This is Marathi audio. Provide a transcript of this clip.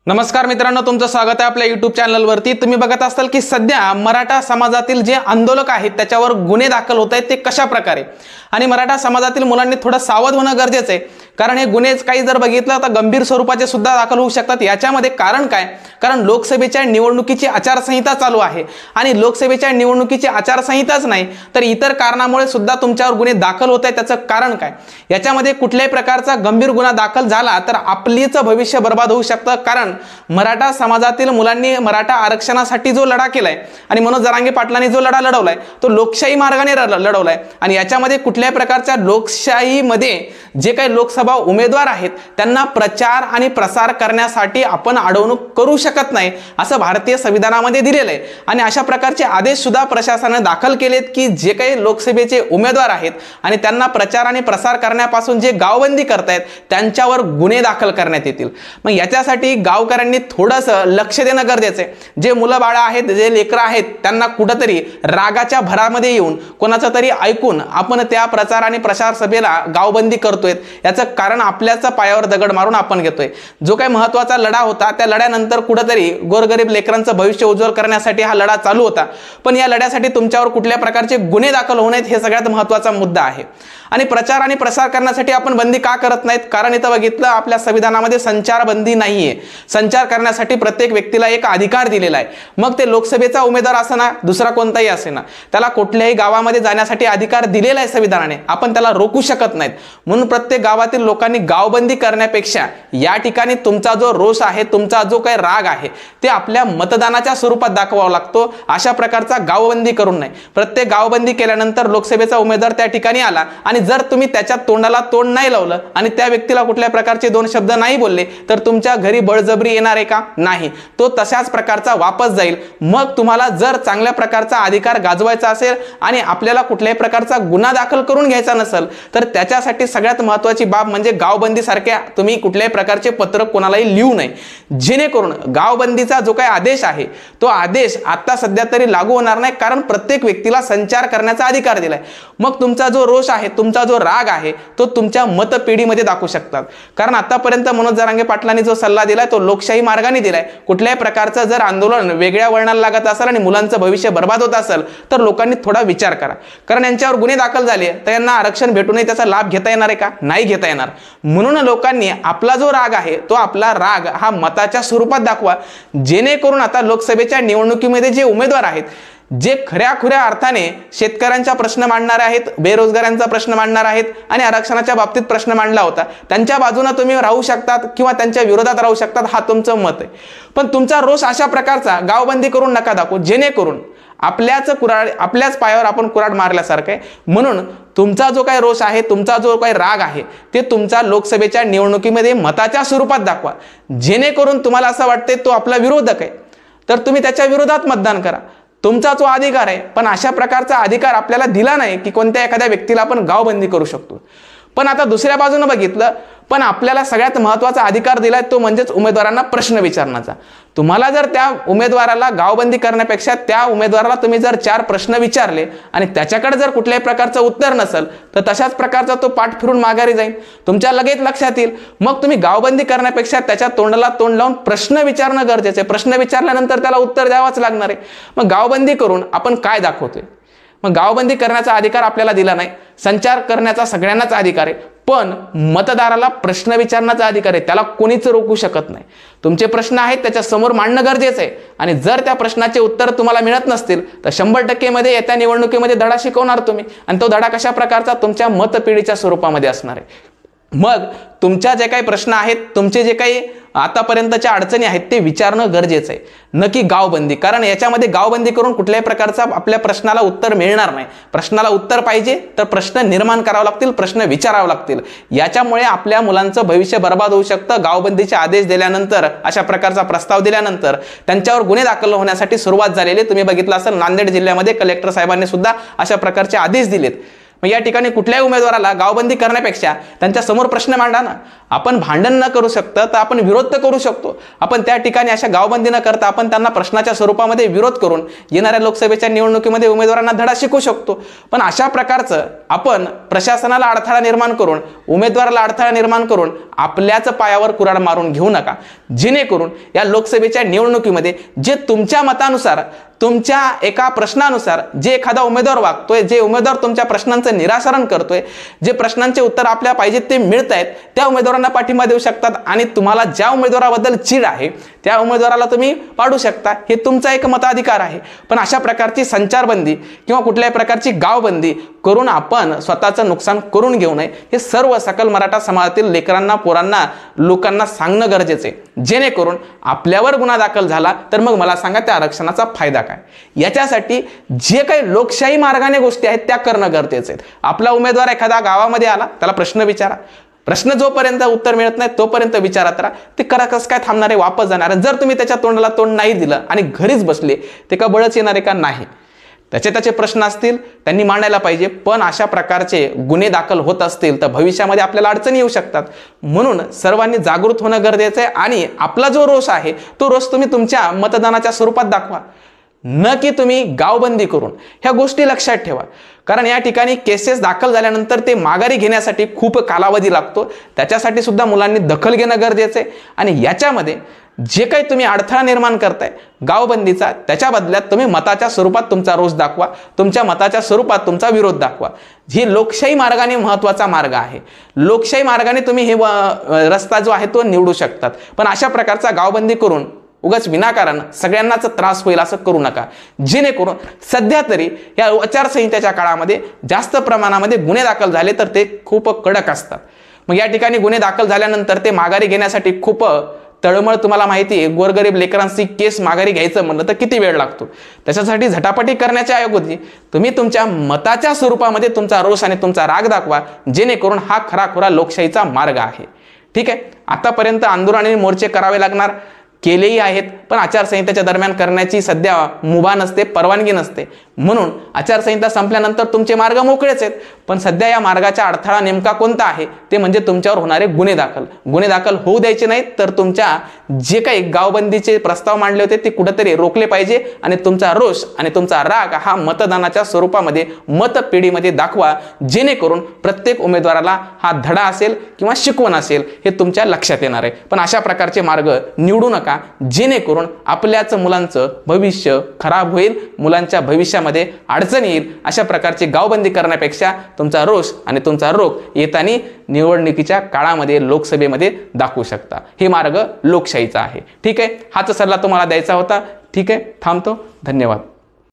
नमस्कार मित्रांनो, तुमचं स्वागत आहे आपल्या YouTube चॅनलवरती। तुम्ही बघत असाल की सध्या मराठा समाजातील जे आंदोलक आहेत त्याच्यावर गुन्हे दाखल होत आहेत ते कशा प्रकारे, आणि मराठा समाजातील मुलांनी थोडं सावध होणं गरजेचं आहे, कारण हे गुन्हे काही जर बघितलं तर गंभीर स्वरूपाचे सुद्धा दाखल होऊ शकतात। याच्यामध्ये कारण काय? कारण लोकसभेच्या निवडणुकीची आचारसंहिता चालू आहे, आणि लोकसभेच्या निवडणुकीची आचारसंहिताच नाही तर इतर कारणामुळे सुद्धा तुमच्यावर गुन्हे दाखल होत आहेत। त्याचं कारण काय? याच्यामध्ये कुठल्याही प्रकारचा गंभीर गुन्हा दाखल झाला तर आपलीच भविष्य बर्बाद होऊ शकतं, कारण मराठा समाजातील मुलांनी मराठा आरक्षणासाठी जो लढा केलाय आणि मनोज जरांगे पाटलांनी जो लढा लढवलाय तो लोकशाही मार्गाने लढवलाय, आणि याच्यामध्ये कुठल्याही प्रकारच्या लोकशाहीमध्ये जे काही लोकसभा उमेदवार आहेत त्यांना प्रचार आणि प्रसार करण्यासाठी आपण अडवणूक करू शकत नाही असं भारतीय संविधानामध्ये दिलेलं आहे। आणि अशा प्रकारचे आदेश सुद्धा प्रशासनाने दाखल केलेत की जे काही लोकसभेचे उमेदवार आहेत आणि त्यांना प्रचार आणि प्रसार करण्यापासून जे गावबंदी करतायत त्यांच्यावर गुन्हे दाखल करण्यात येतील। मग याच्यासाठी गावकऱ्यांनी थोडंसं लक्ष देणं गरजेचं आहे। जे मुलं बाळा आहेत, जे लेकरं आहेत, त्यांना कुठंतरी रागाच्या भरामध्ये येऊन कोणाचं तरी ऐकून आपण त्या प्रचार आणि प्रसार सभेला गावबंदी करतोय, याचं कारण आपल्याच पायावर दगड मारून आपण घेतोय। जो काही महत्त्वाचा लढा होता त्या लढ्यानंतर कुठंतरी गोरगरीब लेकरांचं भविष्य उज्ज्वल करण्यासाठी हा लढा चालू होता, पण या लढ्यासाठी तुमच्यावर कुठल्या प्रकारचे गुन्हे दाखल होऊ नयेत हे सगळ्यात महत्त्वाचा मुद्दा आहे। आणि प्रचार आणि प्रसार करण्यासाठी आपण बंदी का करत नाहीत? कारण इथं बघितलं आपल्या संविधानामध्ये संचारबंदी नाहीये। संचार करण्यासाठी प्रत्येक व्यक्तीला एक अधिकार दिलेला आहे, मग ते लोकसभेचा उमेदवार असो ना दुसरा कोणताही असे ना, त्याला कुठल्याही गावामध्ये जाण्यासाठी अधिकार दिलेला आहे संविधानाने, आपण त्याला रोखू शकत नाहीत। म्हणून प्रत्येक गावातील लोकांनी गावबंदी करण्यापेक्षा या ठिकाणी तुमचा जो रोष आहे, तुमचा जो काही राग आहे ते आपल्या मतदानाच्या स्वरूपात दाखवावा लागतो। अशा प्रकारचा गावबंदी करून नाही। प्रत्येक गावबंदी केल्यानंतर लोकसभेचा उमेदवार त्या ठिकाणी आला आणि जर तुम्ही त्याच्या तोंडाला तोंड नाही लावलं आणि त्या व्यक्तीला कुठल्या प्रकारचे दोन शब्द नाही बोलले तर तुमच्या घरी बळजबरी येणार आहे का? नाही, तो तशाच प्रकारचा वापस जाईल। मग तुम्हाला जर चांगल्या प्रकारचा अधिकार गाजवायचा असेल आणि आपल्याला कुठल्याही प्रकारचा गुन्हा दाखल करून घ्यायचा नसेल तर त्याच्यासाठी सगळ्यात महत्त्वाची बाब म्हणजे गावबंदी सारख्या तुम्ही कुठल्याही प्रकारचे पत्र कोणालाही लिहू नये, जेणेकरून गावबंदीचा जो काही आदेश आहे तो आदेश आता सध्या तरी लागू होणार नाही, कारण प्रत्येक व्यक्तीला संचार करण्याचा अधिकार दिलाय। मग तुमचा जो रोष आहे, तुमचा जो राग आहे तो तुमच्या मतपेढीमध्ये दाखवू शकतात, कारण आतापर्यंत मनोज जरांगे पाटलांनी जो सल्ला दिलाय तो लोकशाही मार्गाने दिलाय। कुठल्याही प्रकारचं जर आंदोलन वेगळ्या वळणाला लागत असेल आणि मुलांचं भविष्य बर्बाद होत असेल तर लोकांनी थोडा विचार करा, कारण यांच्यावर गुन्हे दाखल झाले तर यांना आरक्षण भेटूनही त्याचा लाभ घेता येणार आहे का? नाही घेता येणार। म्हणून लोकांनी आपला जो राग आहे तो आपला राग हा मताच्या स्वरूपात दाखवा, जेणेकरून आता लोकसभेच्या निवडणुकीमध्ये जे उमेदवार आहेत जे खऱ्या अर्थाने शेतकऱ्यांचा प्रश्न मांडणारे आहेत, बेरोजगारांचा प्रश्न मांडणारे आहेत आणि आरक्षणाच्या बाबतीत प्रश्न मांडला होता, त्यांच्या बाजूने तुम्ही राहू शकतात किंवा त्यांच्या विरोधात राहू शकतात, हा तुमचं मत आहे। पण तुमचा रोष अशा प्रकारचा गावबंदी करून नका दाखवू, जेणेकरून आपल्याच पायावर आपण कुऱ्हाड मारल्यासारखं आहे। म्हणून तुमचा जो काही रोष आहे, तुमचा जो काही राग आहे ते तुमचा लोकसभेच्या निवडणुकीमध्ये मताच्या स्वरूपात दाखवा, जेणेकरून तुम्हाला असं वाटते तो आपला विरोधक आहे तर तुम्ही त्याच्या विरोधात मतदान करा, तुमचा जो अधिकार आहे। पण अशा प्रकारचा अधिकार आपल्याला दिला नाही की कोणत्या एखाद्या व्यक्तीला आपण गावबंदी करू शकतो। पण आता दुसऱ्या बाजूने बघितलं, पण आपल्याला सगळ्यात महत्त्वाचा अधिकार दिलाय तो म्हणजेच उमेदवारांना प्रश्न विचारण्याचा। तुम्हाला जर त्या उमेदवाराला गावबंदी करण्यापेक्षा त्या उमेदवाराला तुम्ही जर 4 प्रश्न विचारले आणि त्याच्याकडे जर कुठल्याही प्रकारचं उत्तर नसेल तर तशाच प्रकारचा तो पाठ फिरून माघारी जाईल, तुमच्या लगेच लक्षात येईल। मग तुम्ही गावबंदी करण्यापेक्षा त्याच्या तोंडाला तोंड लावून प्रश्न विचारणं गरजेचं आहे। प्रश्न विचारल्यानंतर त्याला उत्तर द्यावंच लागणार आहे। मग गावबंदी करून आपण काय दाखवतोय? मग गावबंदी करण्याचा अधिकार आपल्याला दिला नाही, संचार करण्याचा सगळ्यांनाच अधिकार आहे, पण मतदाराला प्रश्न विचारण्याचा अधिकार आहे, त्याला कोणीच रोखू शकत नाही। तुमचे प्रश्न आहेत त्याच्या समोर मांडणं गरजेचं आहे, आणि जर त्या प्रश्नाचे उत्तर तुम्हाला मिळत नसतील तर 100% मध्ये येत्या निवडणुकीमध्ये धडा शिकवणार तुम्ही, आणि तो धडा कशा प्रकारचा? तुमच्या मतपेढीच्या स्वरूपामध्ये असणार आहे। मग तुमच्या जे काही प्रश्न आहेत, तुमचे जे काही आतापर्यंतच्या अडचणी आहेत ते विचारणं गरजेचं आहे, नक्की गावबंदी, कारण याच्यामध्ये गावबंदी करून कुठल्याही प्रकारचा आपल्या प्रश्नाला उत्तर मिळणार नाही। प्रश्नाला उत्तर पाहिजे तर प्रश्न निर्माण करावे लागतील, प्रश्न विचारावे लागतील, याच्यामुळे आपल्या मुलांचं भविष्य बर्बाद होऊ शकतं। गावबंदीचे आदेश दिल्यानंतर, अशा प्रकारचा प्रस्ताव दिल्यानंतर त्यांच्यावर गुन्हे दाखल होण्यासाठी सुरुवात झालेली तुम्ही बघितलं असेल। नांदेड जिल्ह्यामध्ये कलेक्टर साहेबांनी सुद्धा अशा प्रकारचे आदेश दिलेत। मग या ठिकाणी कुठल्याही उमेदवाराला गावबंदी करण्यापेक्षा त्यांच्या समोर प्रश्न मांडा ना, आपण भांडण न करू शकता तर आपण विरोध तर करू शकतो. आपण त्या ठिकाणी अशा गावबंदी न करता आपण त्यांना प्रश्नाच्या स्वरूपामध्ये विरोध करून येणाऱ्या लोकसभेच्या निवडणुकीमध्ये उमेदवारांना धडा शिकवू शकतो. पण अशा प्रकारचं आपण प्रशासनाला अडथळा निर्माण करून, उमेदवाराला अडथळा निर्माण करून आपल्याच पायावर कुऱ्हाड मारून घेऊ नका, जेणेकरून या लोकसभेच्या निवडणुकीमध्ये जे तुमच्या मतानुसार, तुमच्या एका प्रश्नानुसार जे एखादा उमेदवार वागतोय, जे उमेदवार तुमच्या प्रश्नांचं निराकरण करतोय, जे प्रश्नांचे उत्तर आपल्या पाहिजे ते मिळत आहेत, त्या उमेदवारांना पाठिंबा देऊ शकतात आणि तुम्हाला ज्या उमेदवाराबद्दल चीड आहे त्या उमेदवाराला तुम्ही पाडू शकता. हे तुमचा एक मताधिकार आहे. पण अशा प्रकारची संचारबंदी किंवा कुठल्याही प्रकारची गावबंदी करून आपण स्वतःचं नुकसान करून घेऊ नये, हे सर्व सकल मराठा समाजातील लेकरांना, पोरांना, लोकांना सांगणं गरजेचं आहे. जेणेकरून आपल्यावर गुन्हा दाखल झाला तर मग मला सांगा त्या आरक्षणाचा फायदा काय. याच्यासाठी जे काही लोकशाही मार्गाने गोष्टी आहेत त्या करणं गरजेचं आहे. आपला उमेदवार एखाद्या गावामध्ये आला, त्याला प्रश्न विचारा. प्रश्न जोपर्यंत उत्तर मिळत नाही तोपर्यंत विचारत राहा. ते कसं काय थांबणारे, वापस जाणार. जर तुम्ही त्याच्या तोंडाला तोंड नाही दिलं आणि घरीच बसले, ते का बळच येणारे का नाही. त्याचे प्रश्न असतील त्यांनी मांडायला पाहिजे. पण अशा प्रकारचे गुन्हे दाखल होत असतील तर भविष्यामध्ये आपल्याला अडचणी येऊ शकतात. म्हणून सर्वांनी जागृत होणं गरजेचं आहे आणि आपला जो रोष आहे तो रोष तुम्ही तुमच्या मतदानाच्या स्वरूपात दाखवा, न की तुम्ही गावबंदी करून. ह्या गोष्टी लक्षात ठेवा, कारण या ठिकाणी केसेस दाखल झाल्यानंतर ते माघारी घेण्यासाठी खूप कालावधी लागतो. त्याच्यासाठी सुद्धा मुलांनी दखल घेणं गरजेचं आहे. आणि याच्यामध्ये जे काही तुम्ही अडथळा निर्माण करताय गावबंदीचा, त्याच्या बदल्यात तुम्ही मताच्या स्वरूपात तुमचा रोष दाखवा, तुमच्या मताच्या स्वरूपात तुमचा विरोध दाखवा. ही लोकशाही मार्गाने महत्त्वाचा मार्ग आहे. लोकशाही मार्गाने तुम्ही हे रस्ता जो आहे तो निवडू शकतात. पण अशा प्रकारचा गावबंदी करून उगाच विनाकारण सगळ्यांनाच त्रास होईल असं करू नका. जेणेकरून सध्या तरी या आचारसंहितेच्या काळामध्ये जास्त प्रमाणामध्ये गुन्हे दाखल झाले तर ते खूप कडक असतात. मग या ठिकाणी गुन्हे दाखल झाल्यानंतर ते माघारी घेण्यासाठी खूप तळमळ. तुम्हाला माहिती आहे, गोरगरीब लेकरांची केस माघारी घ्यायचं म्हणलं तर किती वेळ लागतो. त्याच्यासाठी झटापटी करण्याच्या ऐवजी तुम्ही तुमच्या मताच्या स्वरूपामध्ये तुमचा रोष आणि तुमचा राग दाखवा, जेणेकरून हा खराखुरा लोकशाहीचा मार्ग आहे. ठीक आहे. आतापर्यंत आंदोलन आणि मोर्चे करावे लागणार, केलेही आहेत, पण आचारसंहितेच्या दरम्यान करण्याची सध्या मुभा नसते, परवानगी नसते. म्हणून आचारसंहिता संपल्यानंतर तुमचे मार्ग मोकळेच आहेत. पण सध्या या मार्गाचा अडथळा नेमका कोणता आहे ते म्हणजे तुमच्यावर होणारे गुन्हे दाखल. गुन्हे दाखल होऊ द्यायचे नाहीत, तर तुमच्या जे काही गावबंदीचे प्रस्ताव मांडले होते ते कुठेतरी रोखले पाहिजे. आणि तुमचा रोष आणि तुमचा राग हा मतदानाच्या स्वरूपामध्ये, मतपेढीमध्ये दाखवा, जेणेकरून प्रत्येक उमेदवाराला हा धडा असेल किंवा शिकवण असेल हे तुमच्या लक्षात येणार आहे. पण अशा प्रकारचे मार्ग निवडू नका, जेणेकरून आपल्याच मुलांचं भविष्य खराब होईल, मुलांच्या भविष्यामध्ये अडचण येईल. अशा प्रकारची गावबंदी करण्यापेक्षा तुमचा रोष आणि तुमचा रोख येताना निवडणुकीच्या काळामध्ये, लोकसभेमध्ये दाखवू शकता. हे मार्ग लोकशाहीचा आहे. ठीक आहे. हाच सल्ला तुम्हाला द्यायचा होता. ठीक आहे. थांबतो. धन्यवाद.